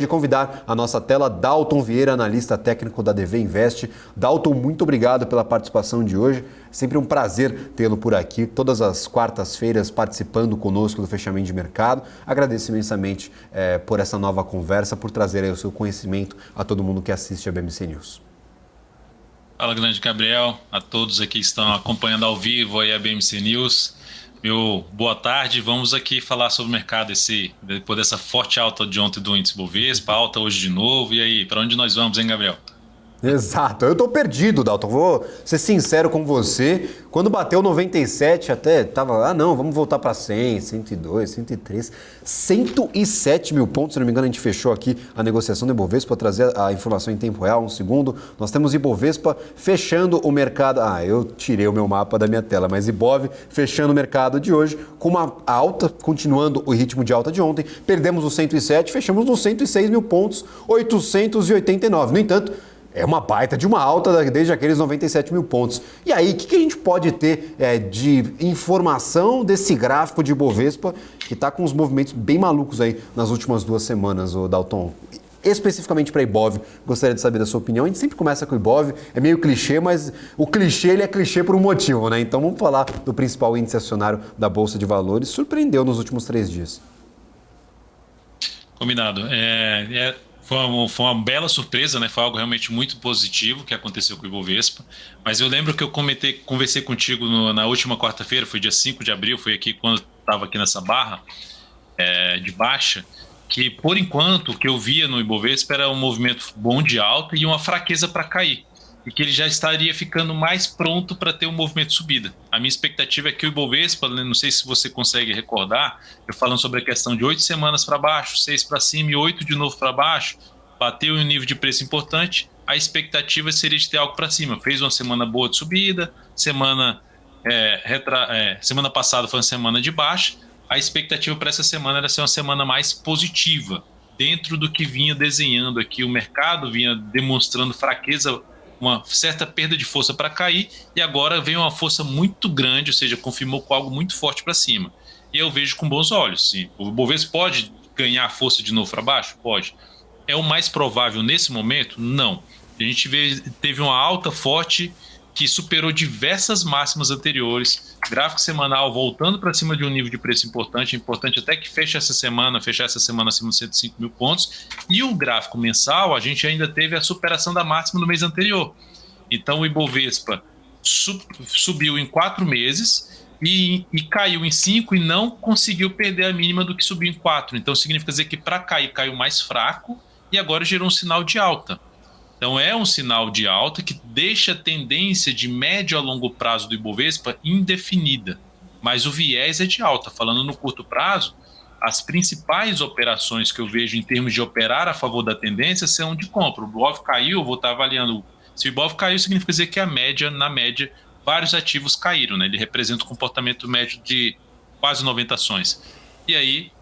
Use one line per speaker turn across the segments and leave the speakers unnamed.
de convidar a nossa tela Dalton Vieira, analista técnico da DV Invest. Dalton, muito obrigado pela participação de hoje. Sempre um prazer tê-lo por aqui, todas as quartas-feiras participando conosco do fechamento de mercado. Agradeço imensamente por essa nova conversa, por trazer aí o seu conhecimento a todo mundo que assiste a BMC News.
Fala, grande Gabriel, a todos aqui que estão acompanhando ao vivo aí a BMC News. Meu boa tarde, vamos aqui falar sobre o mercado depois dessa forte alta de ontem do índice Bovespa, alta hoje de novo. E aí, para onde nós vamos, hein, Gabriel?
Exato, eu tô perdido, Dalton, vou ser sincero com você, quando bateu 97 até tava, não, vamos voltar para 100, 102, 103, 107 mil pontos, se não me engano a gente fechou aqui a negociação do Ibovespa, para trazer a informação em tempo real, um segundo, nós temos Ibovespa fechando o mercado, eu tirei o meu mapa da minha tela, mas Ibov fechando o mercado de hoje com uma alta, continuando o ritmo de alta de ontem, perdemos os 107, fechamos nos 106 mil pontos, 889, no entanto, é uma baita de uma alta desde aqueles 97 mil pontos. E aí, o que a gente pode ter de informação desse gráfico de Ibovespa que está com os movimentos bem malucos aí nas últimas 2 semanas, Dalton? Especificamente para Ibov, gostaria de saber da sua opinião. A gente sempre começa com o Ibov, é meio clichê, mas o clichê ele é clichê por um motivo, né? Então vamos falar do principal índice acionário da Bolsa de Valores. Surpreendeu nos últimos 3 dias.
Combinado. Foi uma bela surpresa, né? Foi algo realmente muito positivo que aconteceu com o Ibovespa. Mas eu lembro que eu conversei contigo na última quarta-feira, foi dia 5 de abril, foi aqui quando estava aqui nessa barra de baixa, que por enquanto o que eu via no Ibovespa era um movimento bom de alta e uma fraqueza para cair. E que ele já estaria ficando mais pronto para ter um movimento de subida. A minha expectativa é que o Ibovespa, não sei se você consegue recordar, eu falando sobre a questão de 8 semanas para baixo, 6 para cima e 8 de novo para baixo, bateu em um nível de preço importante, a expectativa seria de ter algo para cima. Fez uma semana boa de subida, semana passada foi uma semana de baixa, a expectativa para essa semana era ser uma semana mais positiva, dentro do que vinha desenhando aqui, o mercado vinha demonstrando fraqueza, uma certa perda de força para cair, e agora veio uma força muito grande, ou seja, confirmou com algo muito forte para cima. E eu vejo com bons olhos, sim. O Bovespa pode ganhar força de novo para baixo? Pode. É o mais provável nesse momento? Não. A gente teve uma alta forte que superou diversas máximas anteriores, gráfico semanal voltando para cima de um nível de preço importante até que fechar essa semana acima de 105 mil pontos, e o gráfico mensal a gente ainda teve a superação da máxima do mês anterior. Então o Ibovespa subiu em 4 meses e caiu em 5 e não conseguiu perder a mínima do que subiu em 4, então significa dizer que para cair caiu mais fraco e agora gerou um sinal de alta. Então é um sinal de alta que deixa a tendência de médio a longo prazo do Ibovespa indefinida, mas o viés é de alta. Falando no curto prazo, as principais operações que eu vejo em termos de operar a favor da tendência são de compra. O Ibov caiu, eu vou estar avaliando. Se o Ibov caiu, significa dizer que na média, vários ativos caíram, né? Ele representa o comportamento médio de quase 90 ações. E aí,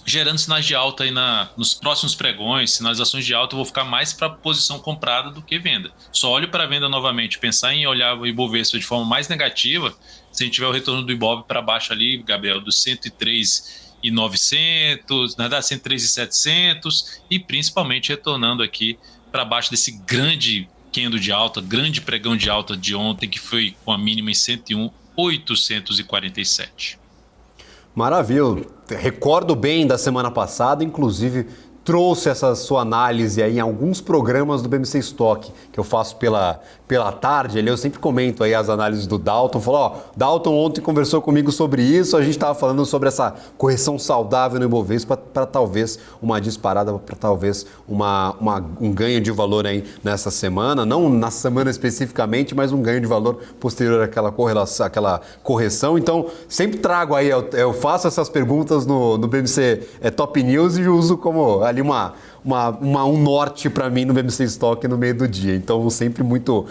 gerando sinais de alta aí nos próximos pregões, sinalizações de alta, eu vou ficar mais para posição comprada do que venda. Só olho para venda novamente, pensar em olhar o Ibovespa de forma mais negativa, se a gente tiver o retorno do Ibov para baixo ali, Gabriel, dos 103.900, na verdade 103.700, e principalmente retornando aqui para baixo desse grande candle de alta, grande pregão de alta de ontem, que foi com a mínima em 101.847.
Maravilha, recordo bem da semana passada, inclusive trouxe essa sua análise aí em alguns programas do BMC Stock, que eu faço pela tarde, ali eu sempre comento aí as análises do Dalton, falou, Dalton ontem conversou comigo sobre isso, a gente estava falando sobre essa correção saudável no Ibovespa para talvez uma disparada, para talvez um ganho de valor aí nessa semana, não na semana especificamente, mas um ganho de valor posterior àquela correção. Então, sempre trago aí, eu faço essas perguntas no BMC Top News e uso como ali um norte para mim no BMC Stock no meio do dia. Então, sempre muito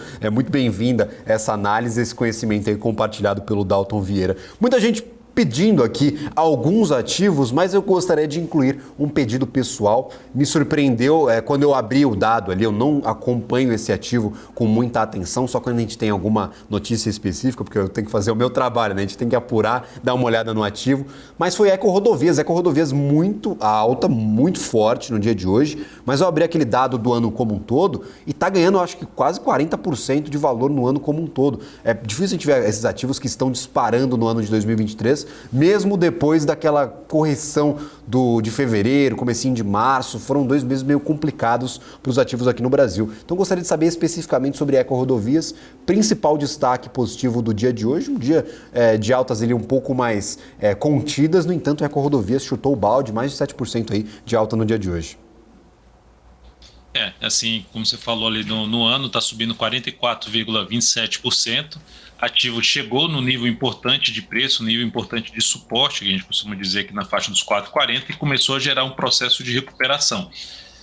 bem-vinda essa análise, esse conhecimento aí compartilhado pelo Dalton Vieira. Muita gente pedindo aqui alguns ativos, mas eu gostaria de incluir um pedido pessoal. Me surpreendeu quando eu abri o dado ali, eu não acompanho esse ativo com muita atenção, só quando a gente tem alguma notícia específica, porque eu tenho que fazer o meu trabalho, né? A gente tem que apurar, dar uma olhada no ativo, mas foi EcoRodovias muito alta, muito forte no dia de hoje, mas eu abri aquele dado do ano como um todo e está ganhando, acho que quase 40% de valor no ano como um todo. É difícil a gente ver esses ativos que estão disparando no ano de 2023, mesmo depois daquela correção de fevereiro, comecinho de março, foram 2 meses meio complicados para os ativos aqui no Brasil. Então gostaria de saber especificamente sobre EcoRodovias, principal destaque positivo do dia de hoje, um dia de altas ali um pouco mais contidas, no entanto EcoRodovias chutou o balde, mais de 7% aí de alta no dia de hoje.
Assim, como você falou ali, no ano está subindo 44,27%. Ativo chegou no nível importante de preço, nível importante de suporte, que a gente costuma dizer que na faixa dos 4,40, e começou a gerar um processo de recuperação.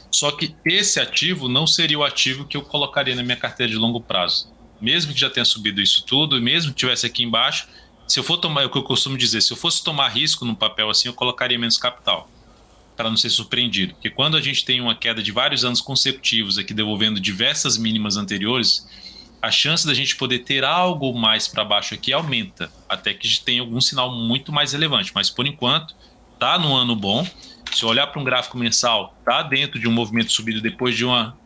Só que esse ativo não seria o ativo que eu colocaria na minha carteira de longo prazo. Mesmo que já tenha subido isso tudo, e mesmo que estivesse aqui embaixo, se eu for tomar, é o que eu costumo dizer, se eu fosse tomar risco num papel assim, eu colocaria menos capital, para não ser surpreendido. Porque quando a gente tem uma queda de vários anos consecutivos aqui, devolvendo diversas mínimas anteriores, a chance da gente poder ter algo mais para baixo aqui aumenta, até que a gente tenha algum sinal muito mais relevante. Mas, por enquanto, está num ano bom. Se eu olhar para um gráfico mensal, está dentro de um movimento subido depois de uma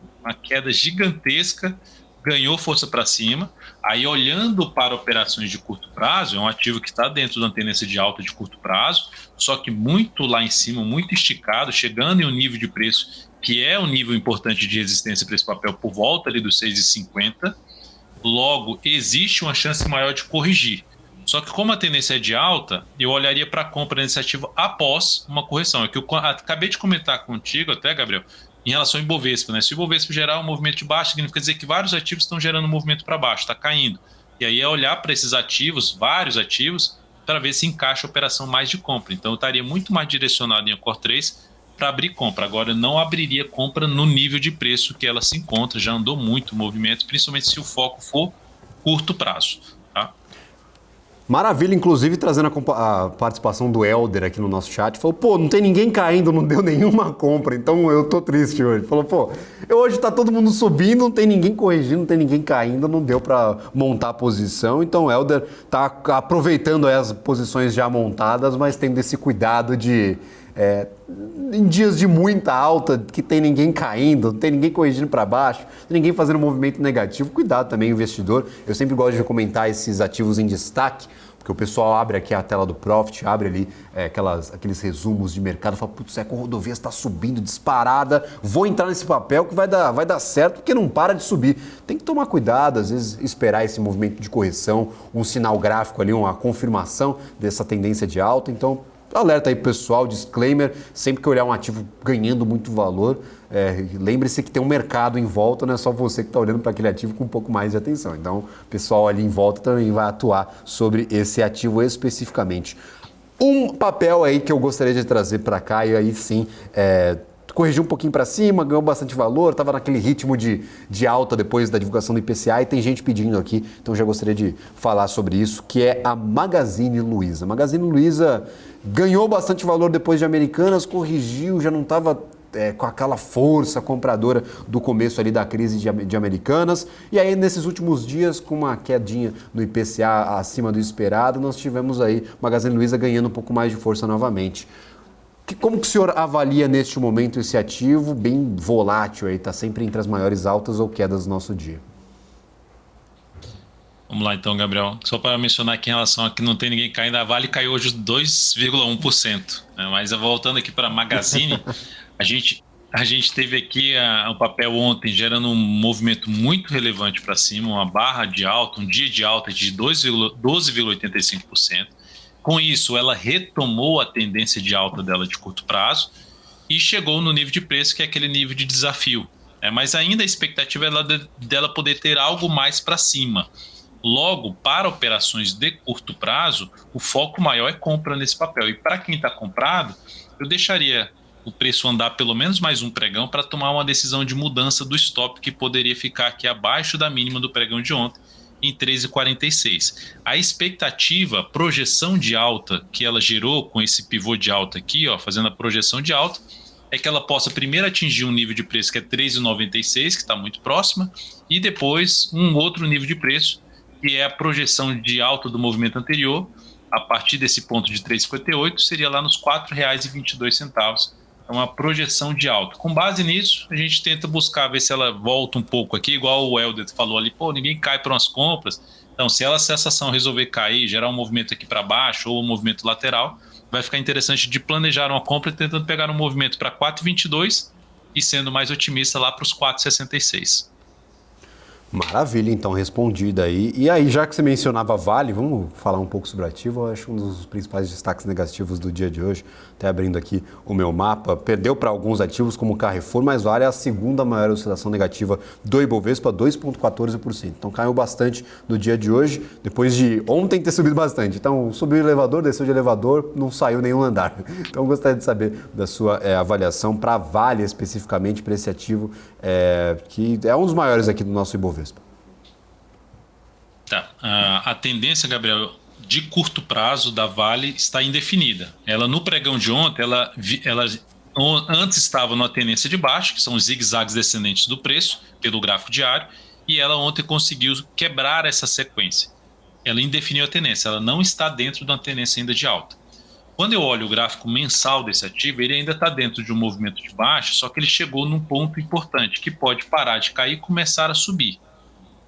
queda gigantesca, ganhou força para cima. Aí, olhando para operações de curto prazo, é um ativo que está dentro de uma tendência de alta de curto prazo, só que muito lá em cima, muito esticado, chegando em um nível de preço que é um nível importante de resistência para esse papel por volta ali dos 6,50. Logo, existe uma chance maior de corrigir. Só que como a tendência é de alta, eu olharia para a compra nesse ativo após uma correção. É que eu acabei de comentar contigo até, Gabriel, em relação ao Ibovespa, né? Se o Ibovespa gerar um movimento de baixo, significa dizer que vários ativos estão gerando um movimento para baixo, está caindo. E aí é olhar para esses ativos, vários ativos, para ver se encaixa a operação mais de compra. Então eu estaria muito mais direcionado em Ancor 3 para abrir compra. Agora eu não abriria compra no nível de preço que ela se encontra, já andou muito o movimento, principalmente se o foco for curto prazo. Tá?
Maravilha, inclusive trazendo a participação do Helder aqui no nosso chat, falou, não tem ninguém caindo, não deu nenhuma compra, então eu tô triste hoje. Falou, hoje tá todo mundo subindo, não tem ninguém corrigindo, não tem ninguém caindo, não deu para montar a posição, então o Helder tá aproveitando as posições já montadas, mas tendo esse cuidado de... em dias de muita alta, que tem ninguém caindo, não tem ninguém corrigindo para baixo, não tem ninguém fazendo movimento negativo, cuidado também, investidor. Eu sempre gosto de comentar esses ativos em destaque, porque o pessoal abre aqui a tela do Profit, abre ali aqueles resumos de mercado, fala, putz, EcoRodovias está subindo disparada, vou entrar nesse papel que vai dar certo, porque não para de subir. Tem que tomar cuidado, às vezes esperar esse movimento de correção, um sinal gráfico ali, uma confirmação dessa tendência de alta, então... Alerta aí pessoal, disclaimer, sempre que olhar um ativo ganhando muito valor, lembre-se que tem um mercado em volta, não é só você que está olhando para aquele ativo com um pouco mais de atenção. Então, o pessoal ali em volta também vai atuar sobre esse ativo especificamente. Um papel aí que eu gostaria de trazer para cá, e aí sim, corrigiu um pouquinho para cima, ganhou bastante valor, estava naquele ritmo de alta depois da divulgação do IPCA e tem gente pedindo aqui, então já gostaria de falar sobre isso, que é a Magazine Luiza. A Magazine Luiza ganhou bastante valor depois de Americanas, corrigiu, já não estava com aquela força compradora do começo ali da crise de Americanas. E aí, nesses últimos dias, com uma quedinha no IPCA acima do esperado, nós tivemos aí Magazine Luiza ganhando um pouco mais de força novamente. Como que o senhor avalia neste momento esse ativo bem volátil aí, está sempre entre as maiores altas ou quedas do nosso dia?
Vamos lá então, Gabriel. Só para mencionar aqui em relação a que não tem ninguém caindo, a Vale caiu hoje 2,1%. Né? Mas voltando aqui para a Magazine, a gente teve aqui o papel ontem gerando um movimento muito relevante para cima, uma barra de alta, um dia de alta de 12,85%. Com isso, ela retomou a tendência de alta dela de curto prazo e chegou no nível de preço que é aquele nível de desafio. Mas ainda a expectativa é dela poder ter algo mais para cima. Logo, para operações de curto prazo, o foco maior é compra nesse papel. E para quem está comprado, eu deixaria o preço andar pelo menos mais um pregão para tomar uma decisão de mudança do stop que poderia ficar aqui abaixo da mínima do pregão de ontem em 13,46. A expectativa, projeção de alta que ela gerou com esse pivô de alta aqui, ó, fazendo a projeção de alta, é que ela possa primeiro atingir um nível de preço que é 13,96, que está muito próxima, e depois um outro nível de preço, que é a projeção de alta do movimento anterior, a partir desse ponto de 3,58, seria lá nos R$ 4,22. É uma projeção de alta. Com base nisso, a gente tenta buscar ver se ela volta um pouco aqui, igual o Helder falou ali, pô, ninguém cai para umas compras. Então, se essa ação resolver cair, gerar um movimento aqui para baixo ou um movimento lateral, vai ficar interessante de planejar uma compra tentando pegar um movimento para 4,22 e sendo mais otimista lá para os 4,66.
Maravilha, então, respondida aí. E aí, já que você mencionava Vale, vamos falar um pouco sobre o ativo. Eu acho um dos principais destaques negativos do dia de hoje, até abrindo aqui o meu mapa, perdeu para alguns ativos como Carrefour, mas Vale é a segunda maior oscilação negativa do Ibovespa, 2,14%. Então caiu bastante no dia de hoje, depois de ontem ter subido bastante. Então subiu o elevador, desceu de elevador, não saiu nenhum andar. Então gostaria de saber da sua avaliação para Vale especificamente, para esse ativo, que é um dos maiores aqui do nosso Ibovespa.
Tá. A tendência, Gabriel, de curto prazo da Vale está indefinida. Ela no pregão de ontem, ela antes estava numa tendência de baixa, que são os zigue-zagues descendentes do preço, pelo gráfico diário, e ela ontem conseguiu quebrar essa sequência. Ela indefiniu a tendência, ela não está dentro de uma tendência ainda de alta. Quando eu olho o gráfico mensal desse ativo, ele ainda está dentro de um movimento de baixa, só que ele chegou num ponto importante, que pode parar de cair e começar a subir.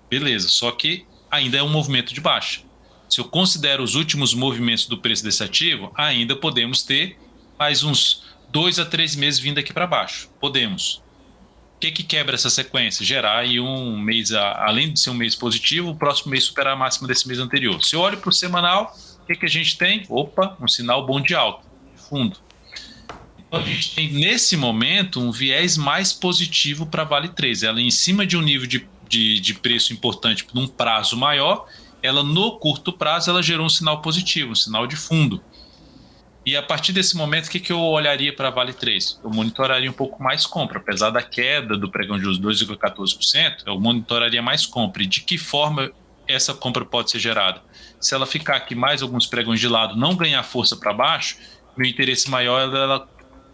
Beleza, só que ainda é um movimento de baixa. Se eu considero os últimos movimentos do preço desse ativo, ainda podemos ter mais uns 2 a 3 meses vindo aqui para baixo. Podemos. O que quebra essa sequência? Gerar aí um mês, além de ser um mês positivo, o próximo mês superar a máxima desse mês anterior. Se eu olho para o semanal, o que a gente tem? Opa, um sinal bom de alta, de fundo. Então a gente tem nesse momento um viés mais positivo para Vale 3. Ela em cima de um nível de preço importante num prazo maior, ela no curto prazo ela gerou um sinal positivo, um sinal de fundo. E a partir desse momento, o que eu olharia para a Vale 3? Eu monitoraria um pouco mais compra, apesar da queda do pregão de juros 2,14%, eu monitoraria mais compra. E de que forma essa compra pode ser gerada? Se ela ficar aqui mais alguns pregões de lado, não ganhar força para baixo, meu interesse maior é ela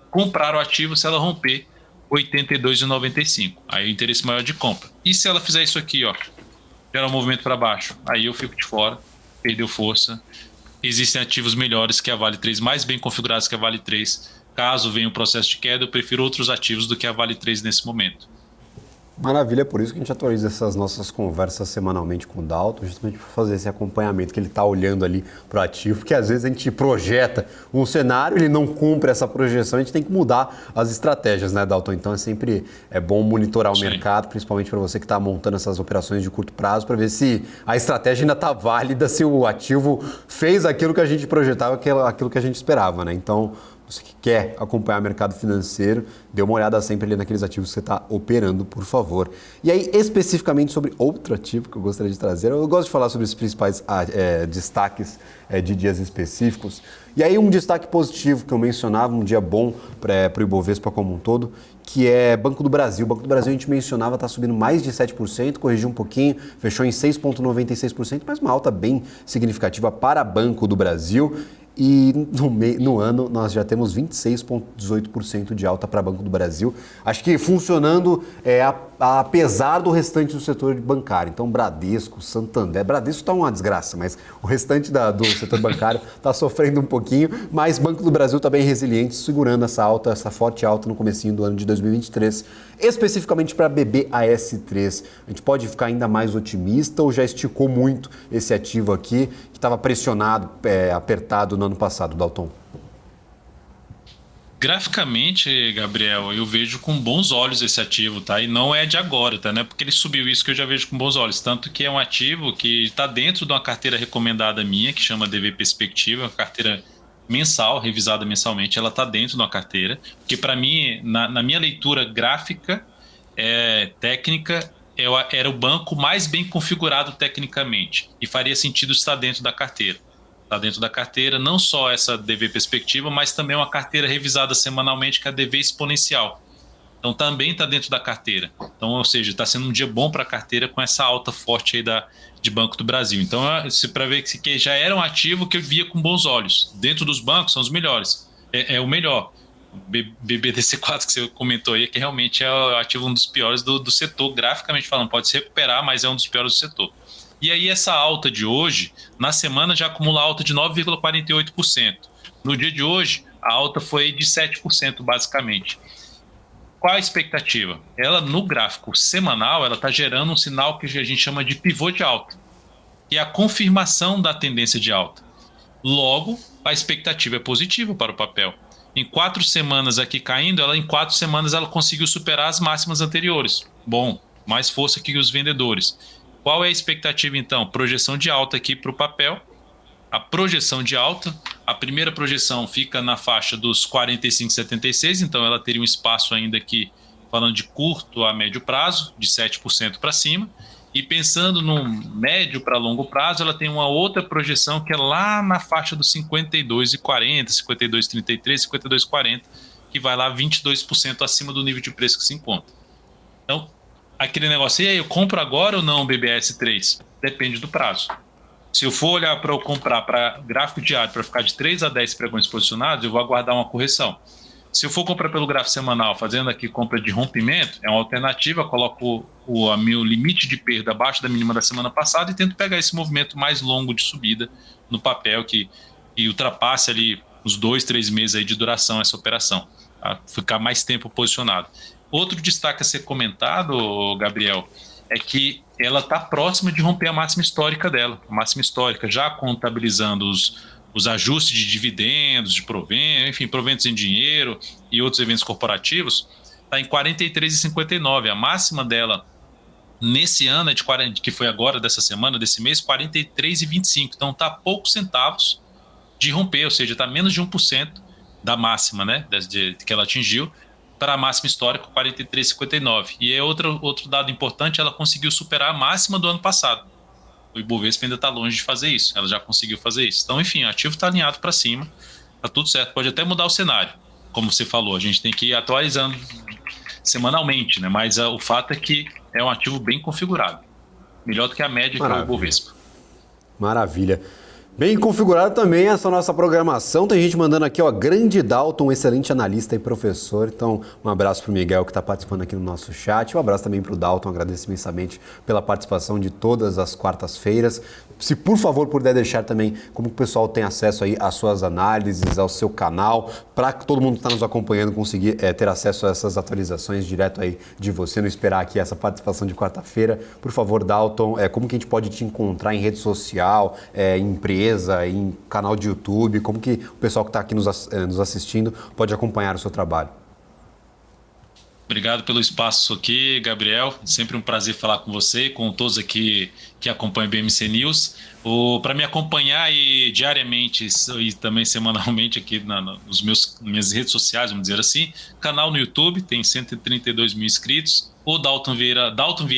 comprar o ativo se ela romper 82,95. Aí o interesse maior de compra. E se ela fizer isso aqui, ó, gerar um movimento para baixo, aí eu fico de fora, perdeu força. Existem ativos melhores que a Vale 3, mais bem configurados que a Vale 3. Caso venha um processo de queda, eu prefiro outros ativos do que a Vale 3 nesse momento.
Maravilha, é por isso que a gente atualiza essas nossas conversas semanalmente com o Dalton, justamente para fazer esse acompanhamento, que ele está olhando ali para o ativo, porque às vezes a gente projeta um cenário, ele não cumpre essa projeção, a gente tem que mudar as estratégias, né, Dalton? Então sempre bom monitorar o mercado, principalmente para você que está montando essas operações de curto prazo, para ver se a estratégia ainda está válida, se o ativo fez aquilo que a gente projetava, aquilo que a gente esperava, né? Então, você que quer acompanhar o mercado financeiro, dê uma olhada sempre ali naqueles ativos que você está operando, por favor. E aí, especificamente sobre outro ativo que eu gostaria de trazer, eu gosto de falar sobre os principais destaques de dias específicos. E aí, um destaque positivo que eu mencionava, um dia bom para o Ibovespa como um todo, que é Banco do Brasil. O Banco do Brasil, a gente mencionava, está subindo mais de 7%, corrigiu um pouquinho, fechou em 6,96%, mas uma alta bem significativa para Banco do Brasil. E no ano nós já temos 26,18% de alta para Banco do Brasil. Acho que funcionando apesar do restante do setor bancário. Então, Bradesco, Santander. Bradesco está uma desgraça, mas o restante do setor bancário está sofrendo um pouquinho. Mas Banco do Brasil está bem resiliente, segurando essa forte alta no comecinho do ano de 2023. Especificamente para BBAS3. A gente pode ficar ainda mais otimista ou já esticou muito esse ativo aqui, que estava pressionado, apertado no ano passado, Dalton?
Graficamente, Gabriel, eu vejo com bons olhos esse ativo, tá? E não é de agora, tá? Não é porque ele subiu isso que eu já vejo com bons olhos. Tanto que é um ativo que está dentro de uma carteira recomendada minha, que chama DV Perspectiva, uma carteira mensal, revisada mensalmente. Ela está dentro de uma carteira, porque para mim, na minha leitura gráfica, técnica, era o banco mais bem configurado tecnicamente e faria sentido estar dentro da carteira. Está dentro da carteira, não só essa DV Perspectiva, mas também uma carteira revisada semanalmente, que é a DV Exponencial. Então também está dentro da carteira. Então, ou seja, está sendo um dia bom para a carteira com essa alta forte aí de Banco do Brasil. Então, para ver que já era um ativo que eu via com bons olhos. Dentro dos bancos, são os melhores. É o melhor. O BBDC4 que você comentou aí, que realmente é o ativo um dos piores do setor, graficamente falando. Pode se recuperar, mas é um dos piores do setor. E aí, essa alta de hoje, na semana já acumula alta de 9,48%. No dia de hoje, a alta foi de 7%, basicamente. Qual a expectativa? Ela, no gráfico semanal, ela está gerando um sinal que a gente chama de pivô de alta, que é a confirmação da tendência de alta. Logo, a expectativa é positiva para o papel. Em 4 semanas aqui caindo, em 4 semanas ela conseguiu superar as máximas anteriores. Bom, mais força que os vendedores. Qual é a expectativa, então? Projeção de alta aqui para o papel. A projeção de alta, a primeira projeção fica na faixa dos 45,76, então ela teria um espaço ainda aqui, falando de curto a médio prazo, de 7% para cima. E pensando no médio para longo prazo, ela tem uma outra projeção que é lá na faixa dos 52,40, 52,33, 52,40, que vai lá 22% acima do nível de preço que se encontra. Então, aquele negócio, e aí, eu compro agora ou não o BBS3? Depende do prazo. Se eu for olhar para eu comprar para gráfico diário para ficar de 3 a 10 pregões posicionados, eu vou aguardar uma correção. Se eu for comprar pelo gráfico semanal, fazendo aqui compra de rompimento, é uma alternativa, coloco o meu limite de perda abaixo da mínima da semana passada e tento pegar esse movimento mais longo de subida no papel que ultrapasse ali uns 2, 3 meses aí de duração essa operação, tá? Ficar mais tempo posicionado. Outro destaque a ser comentado, Gabriel, é que ela está próxima de romper a máxima histórica dela. A máxima histórica, já contabilizando os ajustes de dividendos, de proventos, enfim, proventos em dinheiro e outros eventos corporativos, está em 43,59. A máxima dela nesse ano, que foi agora, dessa semana, desse mês, 43,25. Então está a poucos centavos de romper, ou seja, está menos de 1% da máxima, né, que ela atingiu, para a máxima histórica, 43,59. E é outro dado importante, ela conseguiu superar a máxima do ano passado. O Ibovespa ainda está longe de fazer isso, ela já conseguiu fazer isso. Então, enfim, o ativo está alinhado para cima, está tudo certo. Pode até mudar o cenário, como você falou, a gente tem que ir atualizando semanalmente, né? Mas o fato é que é um ativo bem configurado, melhor do que a média que é o Ibovespa.
Maravilha. Bem configurado também essa nossa programação. Tem gente mandando aqui, ó, grande Dalton, um excelente analista e professor. Então, um abraço para o Miguel, que está participando aqui no nosso chat. Um abraço também para o Dalton, agradeço imensamente pela participação de todas as quartas-feiras. Se por favor puder deixar também como o pessoal tem acesso aí às suas análises, ao seu canal, para que todo mundo que está nos acompanhando conseguir ter acesso a essas atualizações direto aí de você, não esperar aqui essa participação de quarta-feira. Por favor, Dalton, como que a gente pode te encontrar em rede social, em empresa, em canal de YouTube, como que o pessoal que está aqui nos assistindo pode acompanhar o seu trabalho?
Obrigado pelo espaço aqui, Gabriel. Sempre um prazer falar com você e com todos aqui que acompanham o BMC News. Para me acompanhar diariamente e também semanalmente aqui nas minhas redes sociais, vamos dizer assim, canal no YouTube, tem 132 mil inscritos. O Dalton Vieira,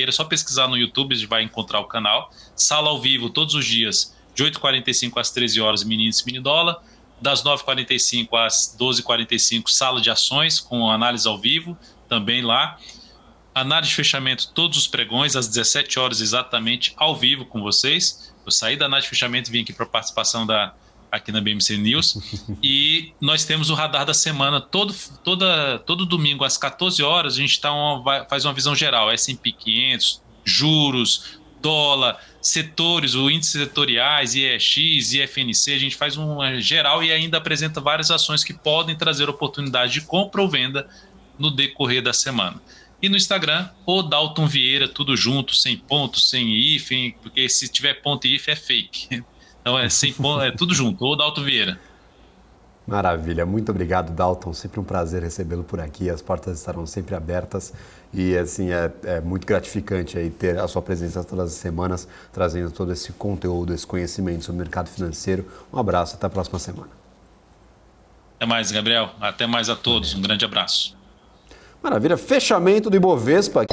é só pesquisar no YouTube, a gente vai encontrar o canal. Sala ao vivo todos os dias, de 8h45 às 13 horas, mini índice, mini dólar. Das 9h45 às 12h45, sala de ações com análise ao vivo, também lá. Análise de fechamento, todos os pregões, às 17 horas exatamente, ao vivo com vocês. Eu saí da análise de fechamento e vim aqui para a participação aqui na BMC News. E nós temos o radar da semana, todo domingo às 14 horas, a gente faz uma visão geral, S&P 500, juros, dólar, setores, o índice setoriais, IEX, IFNC, a gente faz um geral e ainda apresenta várias ações que podem trazer oportunidade de compra ou venda no decorrer da semana. E no Instagram, o Dalton Vieira, tudo junto, sem ponto, sem hífen, porque se tiver ponto e hífen é fake. Então sem ponto, é tudo junto, o Dalton Vieira.
Maravilha, muito obrigado, Dalton. Sempre um prazer recebê-lo por aqui. As portas estarão sempre abertas e assim é muito gratificante aí ter a sua presença todas as semanas, trazendo todo esse conteúdo, esse conhecimento sobre o mercado financeiro. Um abraço, até a próxima semana.
Até mais, Gabriel. Até mais a todos. Um grande abraço.
Maravilha, fechamento do Ibovespa.